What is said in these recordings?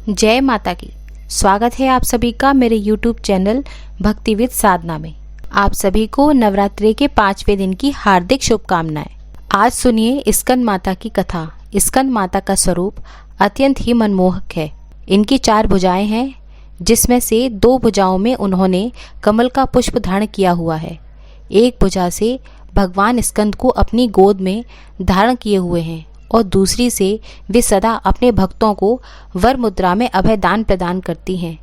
जय माता की। स्वागत है आप सभी का मेरे YouTube चैनल भक्ति विद साधना में। आप सभी को नवरात्रि के 5वें दिन की हार्दिक शुभकामनाएं। आज सुनिए स्कंद माता की कथा। स्कंद माता का स्वरूप अत्यंत ही मनमोहक है। इनकी 4 भुजाएं हैं, जिसमें से 2 भुजाओं में उन्होंने कमल का पुष्प धारण किया हुआ है। एक भुजा से भगवान स्कंद को अपनी गोद में धारण किए हुए हैं और दूसरी से वे सदा अपने भक्तों को वर मुद्रा में अभय दान प्रदान करती हैं।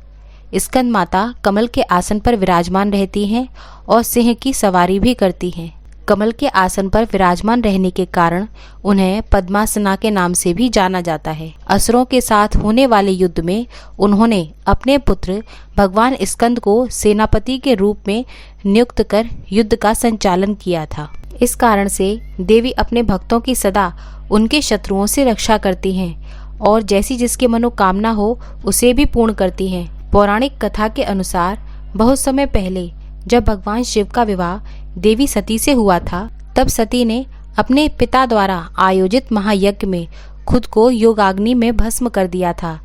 स्कंद माता कमल के आसन पर विराजमान रहती हैं और सिंह की सवारी भी करती हैं। कमल के आसन पर विराजमान रहने के कारण उन्हें पद्मासना के नाम से भी जाना जाता है। असुरों के साथ होने वाले युद्ध में उन्होंने अपने पुत्र भगवान स्कंद को सेनापति के रूप में नियुक्त कर युद्ध का संचालन किया था। इस कारण से देवी अपने भक्तों की सदा उनके शत्रुओं से रक्षा करती हैं और जैसी जिसकी मनोकामना हो उसे भी पूर्ण करती हैं। पौराणिक कथा के अनुसार बहुत समय पहले जब भगवान शिव का विवाह देवी सती से हुआ था, तब सती ने अपने पिता द्वारा आयोजित महायज्ञ में खुद को योगाग्नि में भस्म कर दिया था।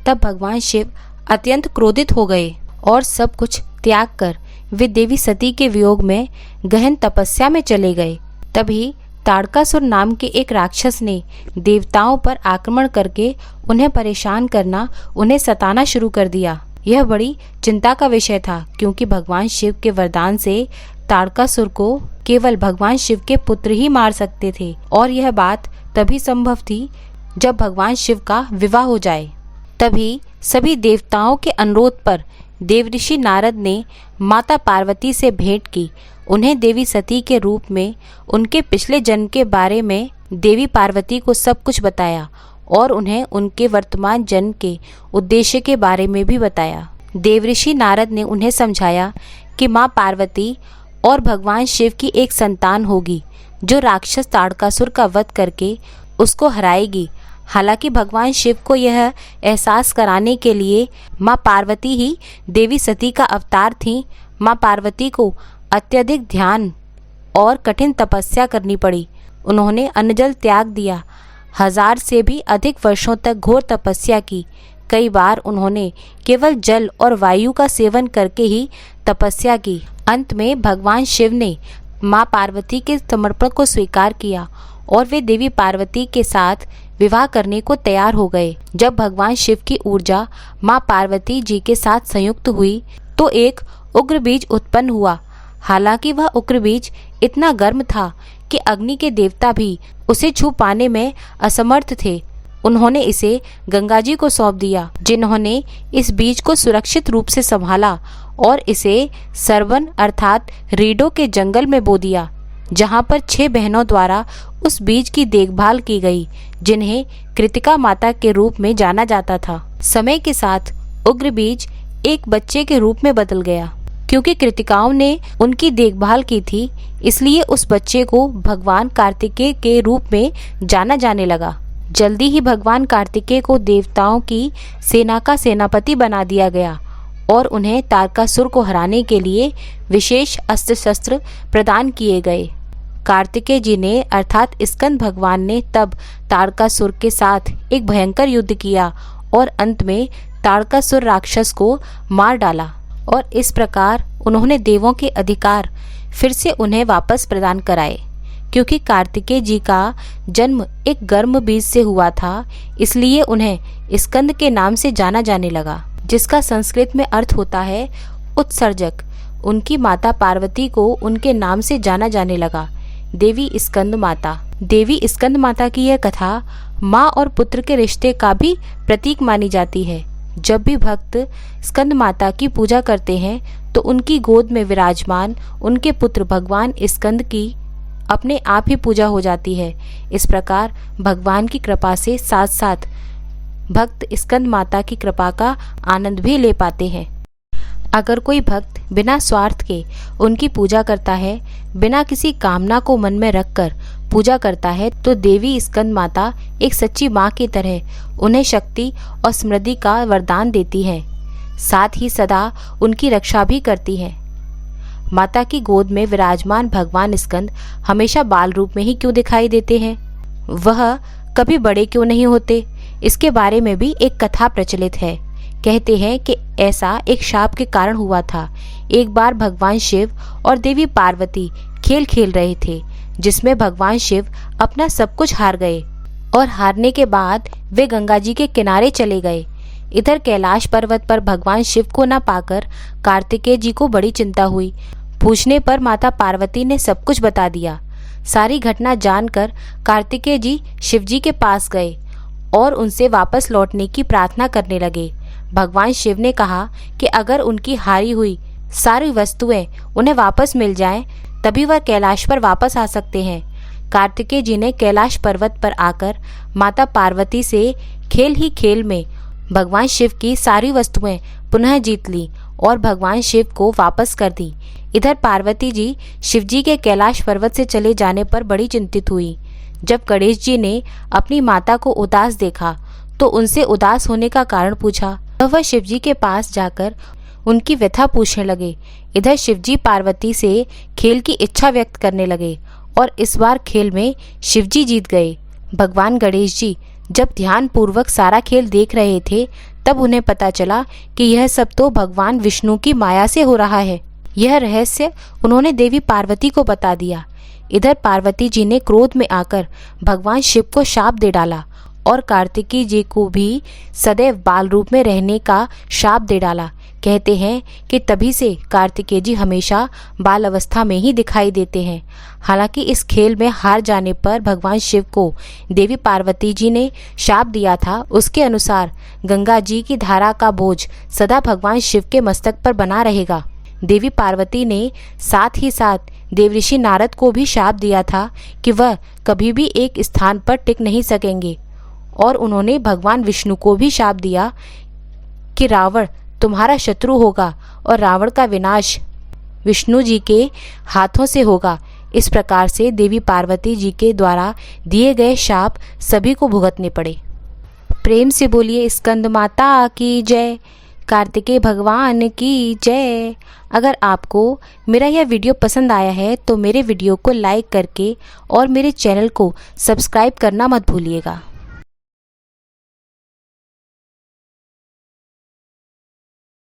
तब भगवान शिव अत्यंत क्रोधित हो गए और सब कुछ त्याग कर वे देवी सती के वियोग में गहन तपस्या में चले गए। तभी ताड़कासुर नाम के एक राक्षस ने देवताओं पर आक्रमण करके उन्हें परेशान करना, उन्हें सताना शुरू कर दिया। यह बड़ी चिंता का विषय था, क्योंकि भगवान शिव के वरदान से ताड़कासुर को केवल भगवान शिव के पुत्र ही मार सकते थे और यह बात तभी संभव थी जब भगवान शिव का विवाह हो जाए। तभी सभी देवताओं के अनुरोध पर देवऋषि नारद ने माता पार्वती से भेंट की। उन्हें देवी सती के रूप में उनके पिछले जन्म के बारे में देवी पार्वती को सब कुछ बताया और उन्हें उनके वर्तमान जन्म के उद्देश्य के बारे में भी बताया। देवऋषि नारद ने उन्हें समझाया कि माँ पार्वती और भगवान शिव की एक संतान होगी जो राक्षस ताड़कासुर का वध करके उसको हराएगी। हालांकि भगवान शिव को यह एहसास कराने के लिए माँ पार्वती ही देवी सती का अवतार थी। माँ पार्वती को अत्यधिक ध्यान और कठिन तपस्या करनी पड़ी। उन्होंने अन्नजल त्याग दिया, 1000 से भी अधिक वर्षों तक घोर तपस्या की। कई बार उन्होंने केवल जल और वायु का सेवन करके ही तपस्या की। अंत में भगवान शिव ने माँ पार्वती के समर्पण को स्वीकार किया और वे देवी पार्वती के साथ विवाह करने को तैयार हो गए। जब भगवान शिव की ऊर्जा माँ पार्वती जी के साथ संयुक्त हुई तो एक उग्र बीज उत्पन्न हुआ। हालांकि वह उग्र बीज इतना गर्म था कि अग्नि के देवता भी उसे छू पाने में असमर्थ थे। उन्होंने इसे गंगा जी को सौंप दिया, जिन्होंने इस बीज को सुरक्षित रूप से संभाला और इसे सरवन अर्थात रीडों के जंगल में बो दिया, जहां पर 6 बहनों द्वारा उस बीज की देखभाल की गई, जिन्हें कृतिका माता के रूप में जाना जाता था। समय के साथ उग्र बीज एक बच्चे के रूप में बदल गया। क्योंकि कृतिकाओं ने उनकी देखभाल की थी, इसलिए उस बच्चे को भगवान कार्तिकेय के रूप में जाना जाने लगा। जल्दी ही भगवान कार्तिकेय को देवताओं की सेना का सेनापति बना दिया गया और उन्हें तारकासुर को हराने के लिए विशेष अस्त्र शस्त्र प्रदान किए गए। कार्तिकेय जी ने अर्थात स्कंद भगवान ने तब तारकासुर के साथ एक भयंकर युद्ध किया और अंत में तारकासुर राक्षस को मार डाला और इस प्रकार उन्होंने देवों के अधिकार फिर से उन्हें वापस प्रदान कराए। क्योंकि कार्तिकेय जी का जन्म एक गर्म बीज से हुआ था, इसलिए उन्हें स्कंद के नाम से जाना जाने लगा, जिसका संस्कृत में अर्थ होता है उत्सर्जक। उनकी माता पार्वती को उनके नाम से जाना जाने लगा, देवी स्कंद माता। देवी स्कंद माता की यह कथा माँ और पुत्र के रिश्ते का भी प्रतीक मानी जाती है। जब भी भक्त स्कंद माता की पूजा करते हैं तो उनकी गोद में विराजमान उनके पुत्र भगवान स्कंद की अपने आप ही पूजा हो जाती है। इस प्रकार भगवान की कृपा से साथ साथ भक्त स्कंद माता की कृपा का आनंद भी ले पाते हैं। अगर कोई भक्त बिना स्वार्थ के उनकी पूजा करता है, बिना किसी कामना को मन में रखकर पूजा करता है, तो देवी स्कंद माता एक सच्ची माँ की तरह उन्हें शक्ति और समृद्धि का वरदान देती है, साथ ही सदा उनकी रक्षा भी करती है। माता की गोद में विराजमान भगवान स्कंद हमेशा बाल रूप में ही क्यों दिखाई देते हैं? वह कभी बड़े क्यों नहीं होते? इसके बारे में भी एक कथा प्रचलित है। कहते हैं कि ऐसा एक शाप के कारण हुआ था। एक बार भगवान शिव और देवी पार्वती खेल खेल रहे थे, जिसमें भगवान शिव अपना सब कुछ हार गए और हारने के बाद वे गंगा जी के किनारे चले गए। इधर कैलाश पर्वत पर भगवान शिव को न पाकर कार्तिकेय जी को बड़ी चिंता हुई। पूछने पर माता पार्वती ने सब कुछ बता दिया। सारी घटना जानकर कार्तिकेय जी शिव जी के पास गए और उनसे वापस लौटने की प्रार्थना करने लगे। भगवान शिव ने कहा कि अगर उनकी हारी हुई सारी वस्तुएं उन्हें वापस मिल जाएं, तभी वह कैलाश पर वापस आ सकते हैं। कार्तिकेय जी ने कैलाश पर्वत पर आकर माता पार्वती से खेल ही खेल में भगवान शिव की सारी वस्तुएं पुनः जीत ली और भगवान शिव को वापस कर दी। इधर पार्वती जी शिव जी के कैलाश पर्वत से चले जाने पर बड़ी चिंतित हुई। जब गणेश जी ने अपनी माता को उदास देखा तो उनसे उदास होने का कारण पूछा। वह शिव जी के पास जाकर उनकी व्यथा पूछने लगे। इधर शिव जी पार्वती से खेल की इच्छा व्यक्त करने लगे और इस बार खेल में शिव जी जीत गए। भगवान गणेश जी जब ध्यान पूर्वक सारा खेल देख रहे थे, तब उन्हें पता चला कि यह सब तो भगवान विष्णु की माया से हो रहा है। यह रहस्य उन्होंने देवी पार्वती को बता दिया। इधर पार्वती जी ने क्रोध में आकर भगवान शिव को शाप दे डाला और कार्तिकेय जी को भी सदैव बाल रूप में रहने का शाप दे डाला। कहते हैं कि तभी से कार्तिकेय जी हमेशा बाल अवस्था में ही दिखाई देते हैं। हालांकि इस खेल में हार जाने पर भगवान शिव को देवी पार्वती जी ने शाप दिया था, उसके अनुसार गंगा जी की धारा का बोझ सदा भगवान शिव के मस्तक पर बना रहेगा। देवी पार्वती ने साथ ही साथ देवऋषि नारद को भी शाप दिया था कि वह कभी भी एक स्थान पर टिक नहीं सकेंगे और उन्होंने भगवान विष्णु को भी शाप दिया कि रावण तुम्हारा शत्रु होगा और रावण का विनाश विष्णु जी के हाथों से होगा। इस प्रकार से देवी पार्वती जी के द्वारा दिए गए शाप सभी को भुगतने पड़े। प्रेम से बोलिए स्कंद माता की जय, कार्तिकेय भगवान की जय। अगर आपको मेरा यह वीडियो पसंद आया है तो मेरे वीडियो को लाइक करके और मेरे चैनल को सब्सक्राइब करना मत भूलिएगा।